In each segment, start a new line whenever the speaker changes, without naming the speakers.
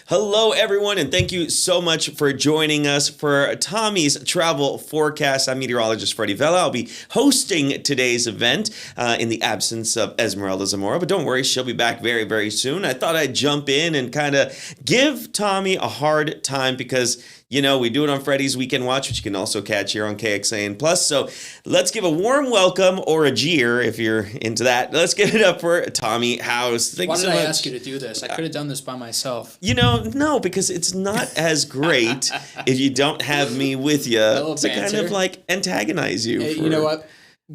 Hello, everyone, and thank you so much for joining us for Tommy's travel forecast. I'm meteorologist Freddie Vela. I'll be hosting today's event in the absence of Esmeralda Zamora, but don't worry, she'll be back very, very soon. I thought I'd jump in and kind of give Tommy a hard time because we do it on Freddy's Weekend Watch, which you can also catch here on KXAN Plus. So let's give a warm welcome, or a jeer if you're into that. Let's give it up for Tommy House.
Thank you so much. Why did I ask you to do this? I could have done this by myself.
No, because it's not as great if you don't have me with you to kind of like antagonize you.
You know what?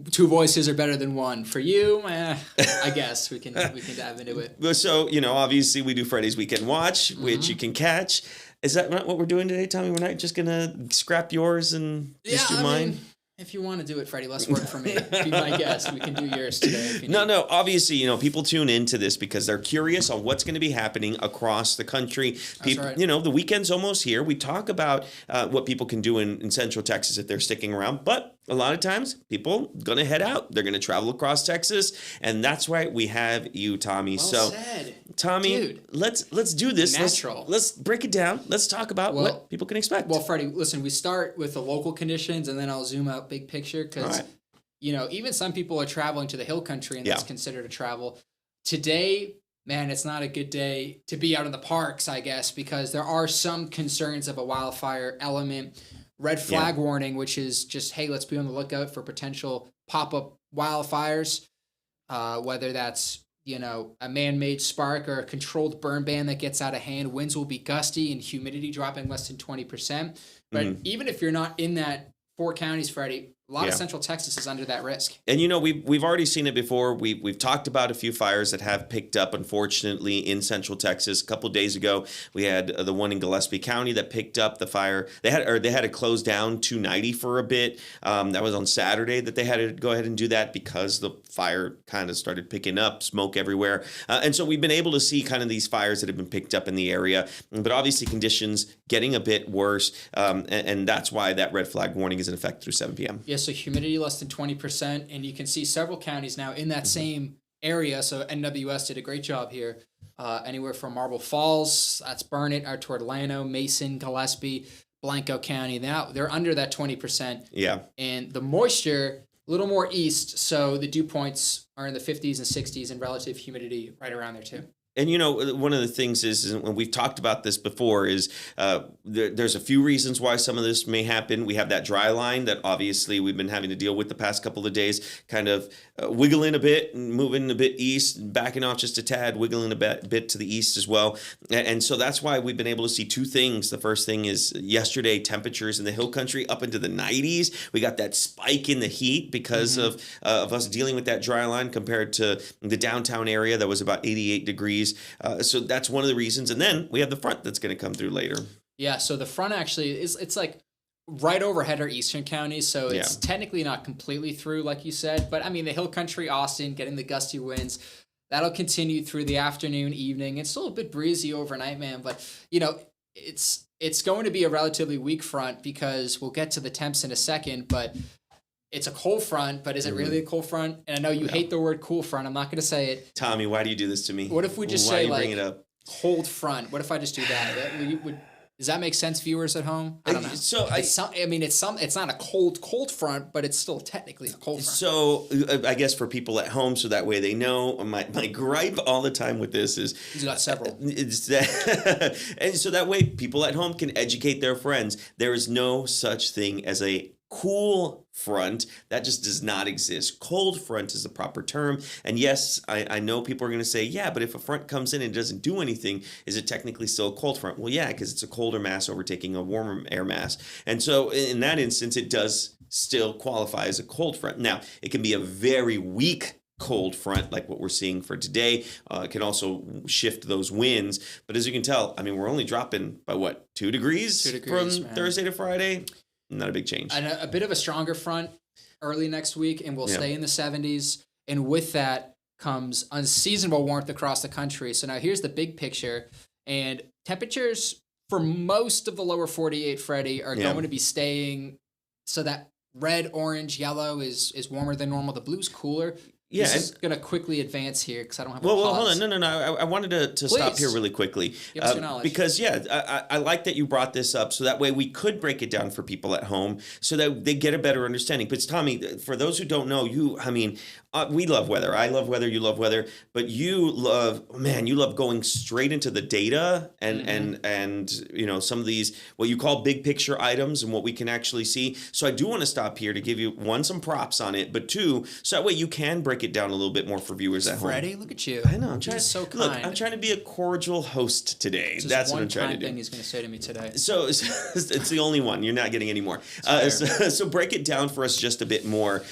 Two voices are better than one. For you, I guess we can dive into it.
So, obviously we do Freddy's Weekend Watch, which you can catch. Is that not what we're doing today, Tommy? We're not just going to scrap yours and just do mine?
If you want to do it, Freddie, less work for me. Be my guest. We can do yours today.
No. Obviously, people tune into this because they're curious on what's going to be happening across the country. People,
right.
The weekend's almost here. We talk about what people can do in Central Texas if they're sticking around. But a lot of times, people going to head out. They're going to travel across Texas. And that's why we have you, Tommy.
Well said.
Tommy,
Dude,
let's do this.
Natural.
Let's break it down. Let's talk about what people can expect.
Well, Freddie, listen, we start with the local conditions, and then I'll zoom out big picture because, even some people are traveling to the hill country, and that's considered a travel. Today, man, it's not a good day to be out in the parks, I guess, because there are some concerns of a wildfire element. Red flag warning, which is just, hey, let's be on the lookout for potential pop-up wildfires, whether that's a man-made spark or a controlled burn ban that gets out of hand. Winds will be gusty and humidity dropping less than 20%. But even if you're not in that 4 counties, Freddie, a lot of Central Texas is under that risk.
And we've already seen it before. We've talked about a few fires that have picked up, unfortunately, in Central Texas. A couple of days ago, we had the one in Gillespie County that picked up the fire. They had to close down 290 for a bit. That was on Saturday that they had to go ahead and do that because the fire kind of started picking up, smoke everywhere. And so we've been able to see kind of these fires that have been picked up in the area. But obviously conditions getting a bit worse. And that's why that red flag warning is in effect through 7 p.m.
Yes. So humidity less than 20%, and you can see several counties now in that same area. So NWS did a great job here. Anywhere from Marble Falls, that's Burnett, out toward Llano, Mason, Gillespie, Blanco County. Now they're under that 20%.
Yeah.
And the moisture, a little more east, so the dew points are in the 50s and 60s, and relative humidity right around there too.
And, one of the things is, and we've talked about this before, is there's a few reasons why some of this may happen. We have that dry line that obviously we've been having to deal with the past couple of days, kind of wiggling a bit and moving a bit east, backing off just a tad, wiggling a bit to the east as well. And so that's why we've been able to see two things. The first thing is yesterday, temperatures in the hill country up into the 90s. We got that spike in the heat because of us dealing with that dry line compared to the downtown area that was about 88 degrees. So that's one of the reasons. And then we have the front that's going to come through later.
Yeah, so the front actually it's like right overhead our eastern counties, so it's technically not completely through, like you said. But, the hill country, Austin, getting the gusty winds, that'll continue through the afternoon, evening. It's still a bit breezy overnight, man. But, it's going to be a relatively weak front because we'll get to the temps in a second, but it's a cold front, but is it really a cold front? And I know you hate the word cool front. I'm not going to say it.
Tommy, why do you do this to me?
What if we just say bring it up? Cold front? What if I just do that? Does that make sense, viewers at home? I don't know. So it's not a cold front, but it's still technically a cold front.
So I guess for people at home, so that way they know. My gripe all the time with this is
you got several.
It's that, and so that way people at home can educate their friends. There is no such thing as a cool front. That just does not exist. Cold front is the proper term. And yes, I know people are going to say, yeah, but if a front comes in and doesn't do anything, is it technically still a cold front? Well, yeah, because it's a colder mass overtaking a warmer air mass. And so in that instance, it does still qualify as a cold front. Now, it can be a very weak cold front like what we're seeing for today. It can also shift those winds. But as you can tell, we're only dropping by 2 degrees, from Thursday to Friday? Not a big change.
And a bit of a stronger front early next week, and we'll stay in the 70s. And with that comes unseasonable warmth across the country. So now here's the big picture. And temperatures for most of the lower 48, Freddie, are going to be staying. So that red, orange, yellow is warmer than normal. The blue's cooler.
Yeah,
this is going to quickly advance here because I don't have
well,
a pause.
hold on. No. I wanted to stop here really quickly.
Give us your knowledge.
Because, I like that you brought this up so that way we could break it down for people at home so that they get a better understanding. But, Tommy, for those who don't know, we love weather. I love weather. You love weather. But you love going straight into the data and some of these, what you call big picture items and what we can actually see. So I do want to stop here to give you, one, some props on it, but two, so that way you can break it down a little bit more for viewers at home.
Freddie, look at you.
I know. I'm trying.
So kind.
Look, I'm trying to be a cordial host today. That's what I'm trying to do.
Thing he's going to say to me today.
So it's the only one. You're not getting any more. So break it down for us just a bit more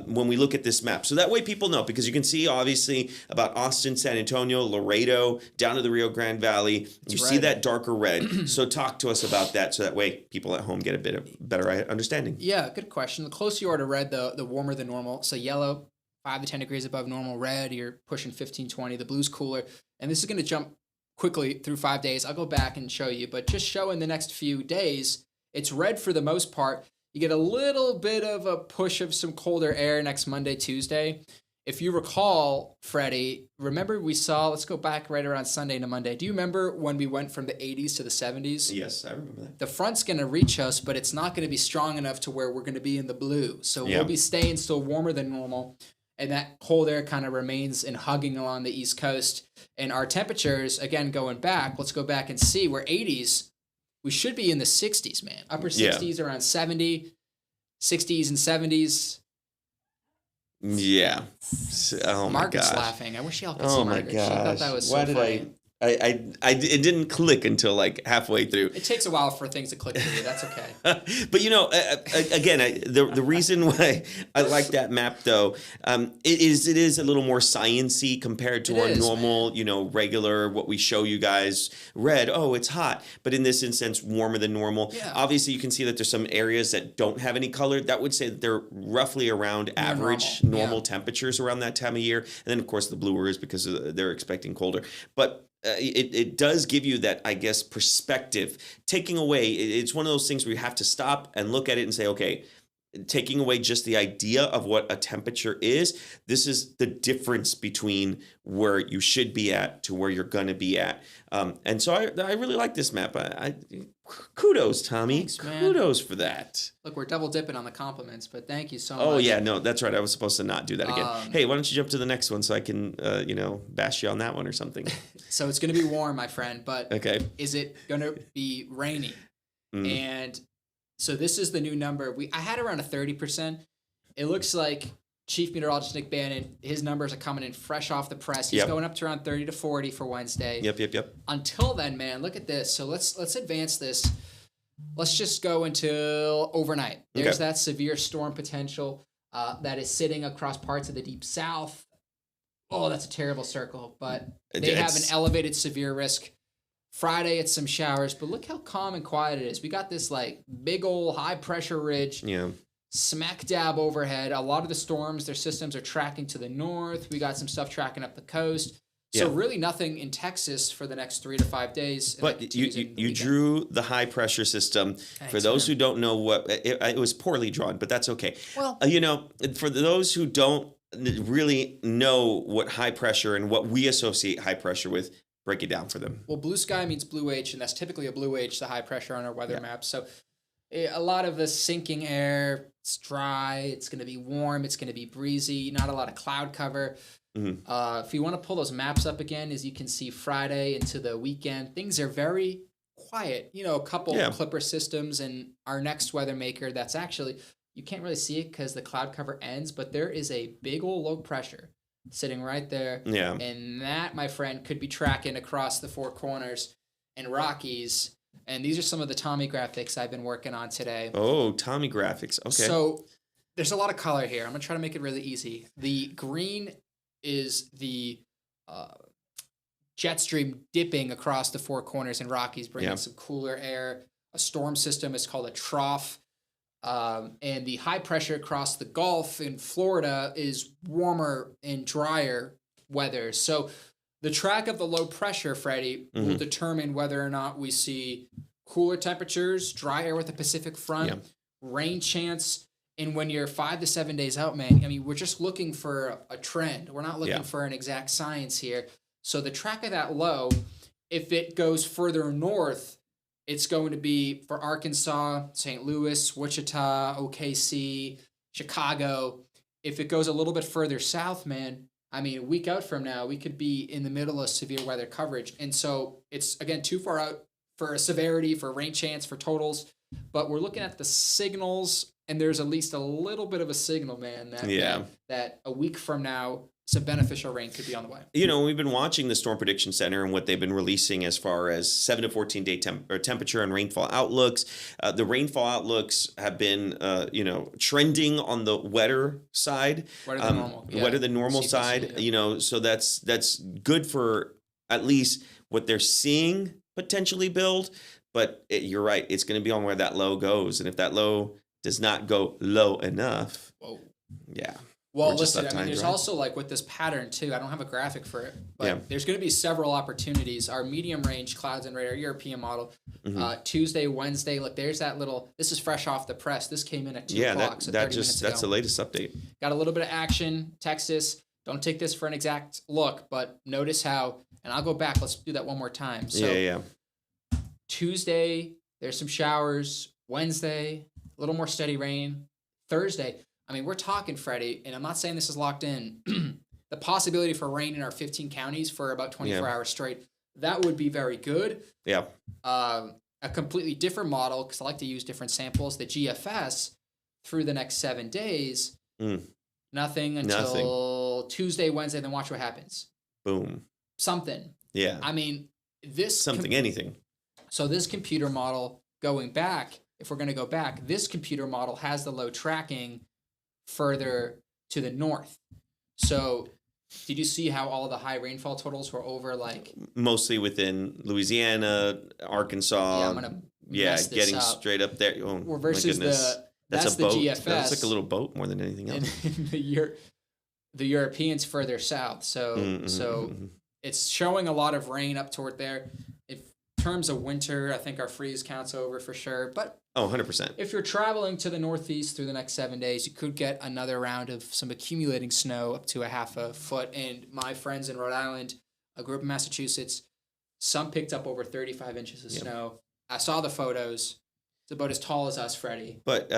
when we look at this map. So that way people know, because you can see obviously about Austin, San Antonio, Laredo, down to the Rio Grande Valley. You see that darker red. So talk to us about that so that way people at home get a bit of better understanding.
Yeah, good question. The closer you are to red, the warmer the normal. So yellow, 5 to 10 degrees above normal. Red, you're pushing 15, 20. The blue's cooler. And this is going to jump quickly through 5 days. I'll go back and show you. But just showing the next few days, it's red for the most part. You get a little bit of a push of some colder air next Monday, Tuesday. If you recall, Freddie, remember we saw, let's go back right around Sunday to Monday. Do you remember when we went from the 80s to the 70s?
Yes, I remember that.
The front's going to reach us, but it's not going to be strong enough to where we're going to be in the blue. So we'll be staying still warmer than normal. And that cold air kind of remains and hugging along the East Coast. And our temperatures, again, going back, let's go back and see. We're 80s. We should be in the 60s, man. Upper 60s, around 70, 60s and 70s.
Yeah. Oh, my gosh.
Margaret's laughing. I wish y'all could see Margaret. She thought that was so funny.
It didn't click until like halfway through.
It takes a while for things to click for you. That's okay.
But again, the reason why I like that map though, it is a little more sciencey compared to our normal, regular what we show you guys. Red, oh, it's hot, but in this instance, warmer than normal. Yeah. Obviously, you can see that there's some areas that don't have any color. That would say that they're roughly around average normal temperatures around that time of year. And then of course the bluer is because they're expecting colder, but. It does give you that, I guess, perspective. Taking away, it's one of those things where you have to stop and look at it and say, okay, taking away just the idea of what a temperature is, this is the difference between where you should be at to where you're going to be at. And so I really like this map. Kudos, Tommy.
Thanks, man.
Kudos for that.
Look, we're double dipping on the compliments, but thank you so much.
Oh, yeah, no, that's right. I was supposed to not do that again. Hey, why don't you jump to the next one so I can, bash you on that one or something.
So it's going to be warm, my friend, but
is
it going to be rainy? And so this is the new number. I had around a 30%. It looks like Chief Meteorologist Nick Bannon, his numbers are coming in fresh off the press. He's going up to around 30 to 40 for Wednesday.
Yep.
Until then, man, look at this. So let's advance this. Let's just go until overnight. There's that severe storm potential that is sitting across parts of the deep south. Oh, that's a terrible circle. But they have an elevated severe risk. Friday, it's some showers. But look how calm and quiet it is. We got this like big old high pressure ridge.
Yeah.
Smack dab overhead. A lot of the storms, their systems are tracking to the north. We got some stuff tracking up the coast. So really nothing in Texas for the next 3 to 5 days.
But you drew the high pressure system.
Thanks,
for those who don't know what it was poorly drawn, but that's okay.
Well,
for those who don't really know what high pressure and what we associate high pressure with, break it down for them.
Well, blue sky means blue H, and that's typically a blue H, the high pressure on our weather map. So a lot of the sinking air, it's dry, it's going to be warm, it's going to be breezy, not a lot of cloud cover. If you want to pull those maps up again, as you can see Friday into the weekend, things are very quiet. A couple clipper systems and our next weather maker that's actually, you can't really see it because the cloud cover ends, but there is a big old low pressure sitting right there.
Yeah.
And that, my friend, could be tracking across the Four Corners and Rockies. And these are some of the Tommy graphics I've been working on today.
Oh, Tommy graphics. Okay.
So there's a lot of color here. I'm going to try to make it really easy. The green is the jet stream dipping across the Four Corners and Rockies, bringing some cooler air. A storm system is called a trough. And the high pressure across the Gulf in Florida is warmer and drier weather. So the track of the low pressure, Freddie, will determine whether or not we see cooler temperatures, dry air with the Pacific front, rain chance, And when you're 5 to 7 days out, man, I mean, we're just looking for a trend. We're not looking for an exact science here. So the track of that low, if it goes further north, it's going to be for Arkansas, St. Louis, Wichita, OKC, Chicago. If it goes a little bit further south, man, I mean, a week out from now, we could be in the middle of severe weather coverage. And so it's, again, too far out for severity, for rain chance, for totals. But we're looking at the signals, and there's at least a little bit of a signal, man, that a week from now, some beneficial rain could be on the way.
You know, we've been watching the Storm Prediction Center and what they've been releasing as far as 7 to 14 day temperature and rainfall outlooks. The rainfall outlooks have been, trending on the wetter side,
wetter than normal,
wetter than normal side. Yeah. So that's good for at least what they're seeing potentially build. But you're right, it's going to be on where that low goes, and if that low does not go low enough, yeah.
Well, listen, I mean, there's also like with this pattern too, I don't have a graphic for it, but there's going to be several opportunities. Our medium range clouds and radar European model, Tuesday, Wednesday, look, there's that little, this is fresh off the press. This came in at 2 o'clock, so 30 minutes ago.
That's the latest update.
Got a little bit of action, Texas. Don't take this for an exact look, but notice how, and I'll go back, let's do that one more time. So Tuesday, there's some showers. Wednesday, a little more steady rain. Thursday, I mean, we're talking, Freddie, and I'm not saying this is locked in, the possibility for rain in our 15 counties for about 24 hours straight, that would be very good.
Yeah.
A completely different model, because I like to use different samples, the GFS, through the next 7 days, nothing until Tuesday, Wednesday, then watch what happens.
Boom.
Something.
Yeah.
I mean, this...
anything. So
this computer model, going back, if we're going to go back, this computer model has the low tracking further to the north. So did you see how all the high rainfall totals were over, like
mostly within Louisiana, Arkansas?
Yeah, I'm gonna mess this
getting
up.
Straight up there. Oh,
well, versus that's
a boat.
The GFS.
That's like a little boat more than anything else.
And the Europeans further south. So it's showing a lot of rain up toward there. In terms of winter, I think our freeze count's over for sure. But
100%.
If you're traveling to the northeast through the next 7 days, you could get another round of some accumulating snow up to a half a foot. And my friends in Rhode Island, a group in Massachusetts, some picked up over 35 inches of snow. I saw the photos. It's about as tall as us, Freddie.
But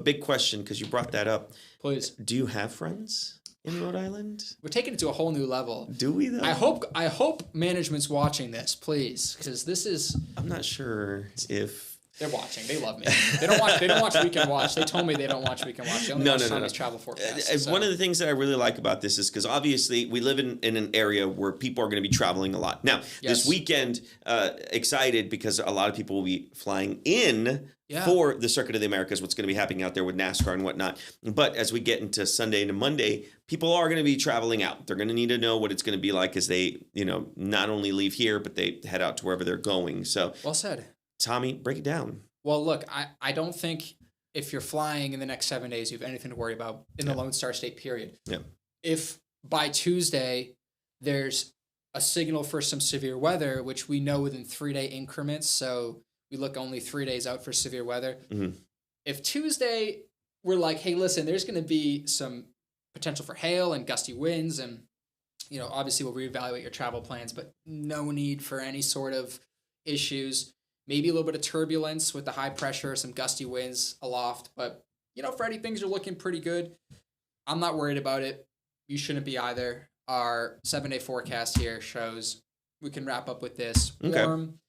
big question, because you brought that up.
Please.
Do you have friends in Rhode Island?
We're taking it to a whole new level.
Do we, though?
I hope management's watching this, please, because this is...
I'm not sure if...
They're watching. They love me. They don't watch Weekend Watch. They told me they don't watch Weekend Watch. They only watch Tommy's travel forecast.
So. One of the things that I really like about this is because obviously we live in an area where people are going to be traveling a lot. Now, this weekend, excited because a lot of people will be flying in for the Circuit of the Americas, what's going to be happening out there with NASCAR and whatnot. But as we get into Sunday into Monday, people are going to be traveling out. They're going to need to know what it's going to be like as they, not only leave here, but they head out to wherever they're going. So
well said.
Tommy, break it down.
Well, look, I don't think if you're flying in the next 7 days, you have anything to worry about in the Lone Star State period.
Yeah.
If by Tuesday there's a signal for some severe weather, which we know within 3-day increments, so we look only 3 days out for severe weather.
Mm-hmm.
If Tuesday we're like, hey, listen, there's going to be some potential for hail and gusty winds, and obviously we'll reevaluate your travel plans, but no need for any sort of issues. Maybe a little bit of turbulence with the high pressure, some gusty winds aloft. But, Freddie, things are looking pretty good. I'm not worried about it. You shouldn't be either. Our 7-day forecast here shows we can wrap up with this.
Okay.
Warm,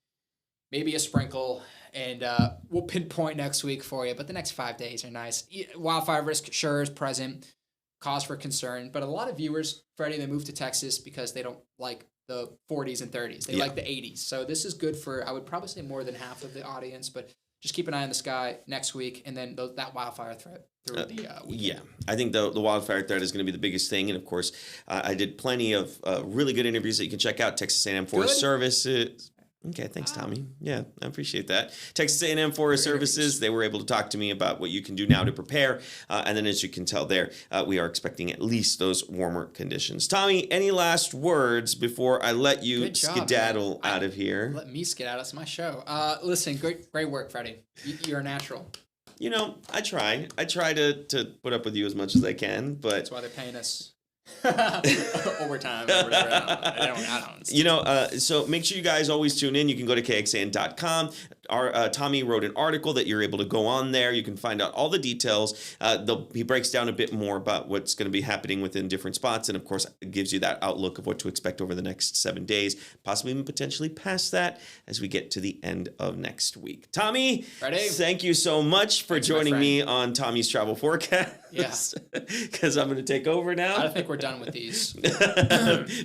maybe a sprinkle, and we'll pinpoint next week for you. But the next 5 days are nice. Wildfire risk sure is present, cause for concern. But a lot of viewers, Freddie, they move to Texas because they don't like the 40s and 30s. They like the 80s. So this is good for, I would probably say, more than half of the audience, but just keep an eye on the sky next week, and then that wildfire threat through the weekend.
Yeah, I think the wildfire threat is going to be the biggest thing, and of course, I did plenty of really good interviews that you can check out. Texas A&M Forest Services. Okay, thanks, Tommy. Yeah, I appreciate that. Texas A&M Forest Services, they were able to talk to me about what you can do now to prepare. And then as you can tell there, we are expecting at least those warmer conditions. Tommy, any last words before I let you skedaddle out of here?
Let me skedaddle. It's my show. Listen, great work, Freddie. You're a natural.
I try. I try to put up with you as much as I can, but
that's why they're paying us overtime or whatever. I don't.
So make sure you guys always tune in. You can go to kxan.com. Tommy wrote an article that you're able to go on there. You can find out all the details. He breaks down a bit more about what's going to be happening within different spots. And of course, it gives you that outlook of what to expect over the next 7 days, possibly even potentially past that as we get to the end of next week. Tommy,
Ready?
Thank you so much for joining me on Tommy's Travel Forecast.
Yeah.
Because I'm going to take over now.
I think we're done with these.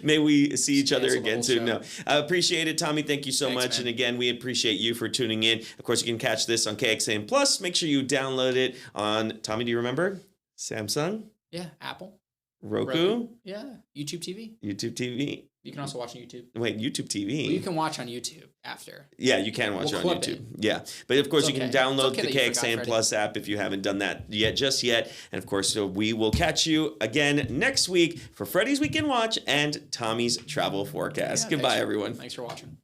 May we see each other again soon.
Show.
No, I appreciate it, Tommy. Thank you so much.
Man.
And again, we appreciate you for tuning in. Of course, you can catch this on KXAN Plus. Make sure you download it on, Tommy, do you remember? Samsung?
Yeah, Apple.
Roku?
Yeah, YouTube TV.
YouTube TV.
You can also watch on YouTube.
Wait, YouTube TV?
Well, you can watch on YouTube after.
Yeah, you can watch it on YouTube. Yeah. But of course, you can download the KXAN Plus app if you haven't done that just yet. And of course, we will catch you again next week for Freddy's Weekend Watch and Tommy's Travel Forecast. Goodbye, everyone.
Thanks for watching.